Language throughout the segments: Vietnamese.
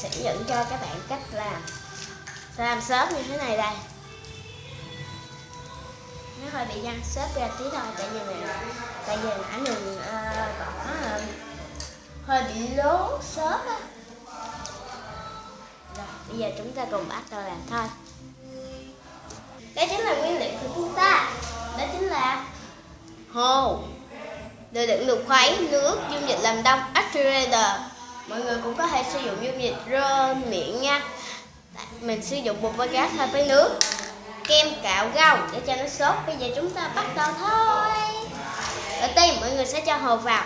sẽ dẫn cho các bạn cách làm xốp như thế này đây. Nó hơi bị văng xốp ra tí thôi, tại vì nãy mình có hơi bị lố xốp á. Rồi bây giờ chúng ta cùng bắt đầu làm thôi. Đây chính là nguyên liệu của chúng ta, đó chính là hồ, đồ đựng được khuấy, nước, dung dịch làm đông, accelerator. Mọi người cũng có thể sử dụng dung dịch rơ miệng nha. Mình sử dụng bột gas thay với nước, kem cạo rau để cho nó xốp. Bây giờ chúng ta bắt đầu thôi. Đầu tiên mọi người sẽ cho hồ vào.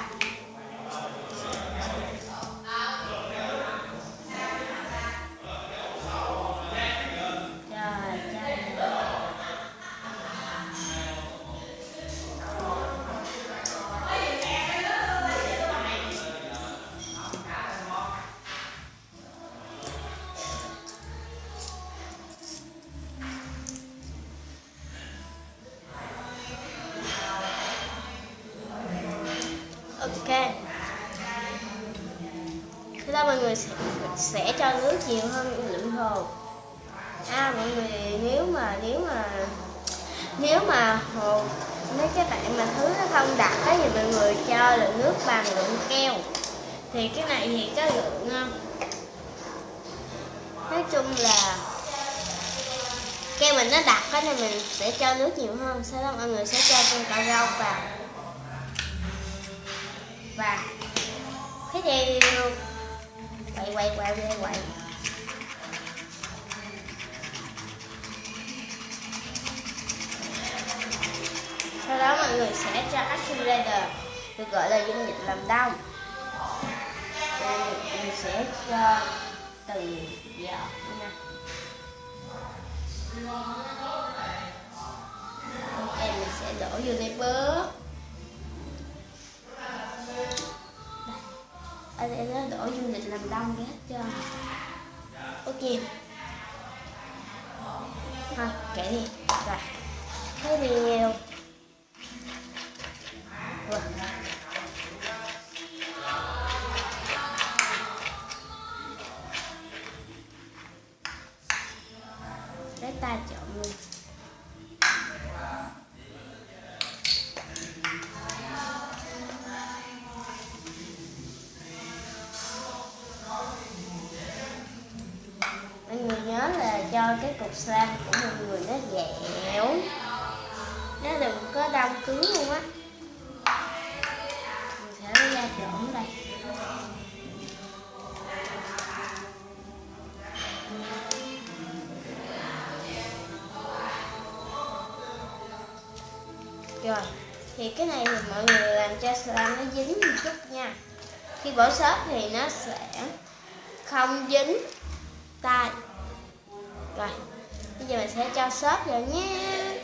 Ok. Thế đó mọi người sẽ cho nước nhiều hơn lượng hồ. Mọi người nếu mà hồ, mấy cái bạn mà thứ nó không đặc á thì mọi người cho lượng nước bằng lượng keo. Thì cái này thì cái lượng nói chung là keo mình nó đặc á nên mình sẽ cho nước nhiều hơn. Sau đó mọi người sẽ cho kem cạo rau vào và cái điều quay. Sau đó mọi người sẽ cho accelerator, được gọi là dung dịch làm đông. Mình sẽ cho từng giọt nha. Ok, mình sẽ đổ vô đây bớt. Ở đây nó đổ dung dịch làm đông hết trơn. Ok. Thôi, kệ đi. Rồi. Cái điều. Để ta trộn luôn. Mọi người nhớ là cho cái cục slam của mọi người nó dẻo, nó đừng có đông cứng luôn á. Mình sẽ ra trộn đây. Rồi, thì cái này thì mọi người làm cho slam nó dính một chút nha. Khi bỏ xốp thì nó sẽ không dính tay. Rồi, bây giờ mình sẽ cho xốp vào nha.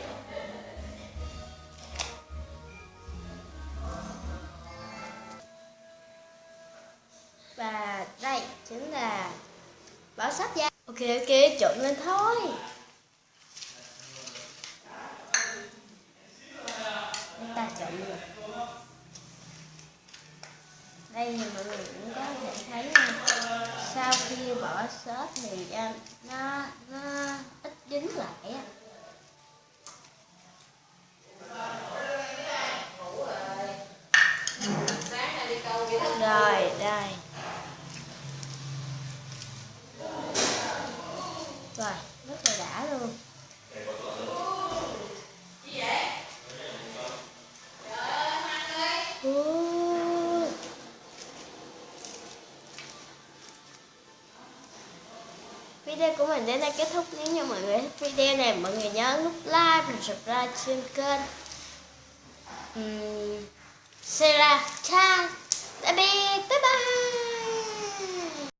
Và đây chính là bỏ xốp ra. Ok, trộn lên thôi. Chúng ta trộn được. Đây thì mọi người cũng có thể thấy nha. Sau khi bỏ xốp thì nó ít dính lại á. Rồi, đây. Rồi, rất là đã luôn. Video của mình đến đây kết thúc. Nếu như mọi người thích video này, mọi người nhớ nút like và subscribe trên kênh. Share ra. Ciao. Tạm biệt. Bye bye.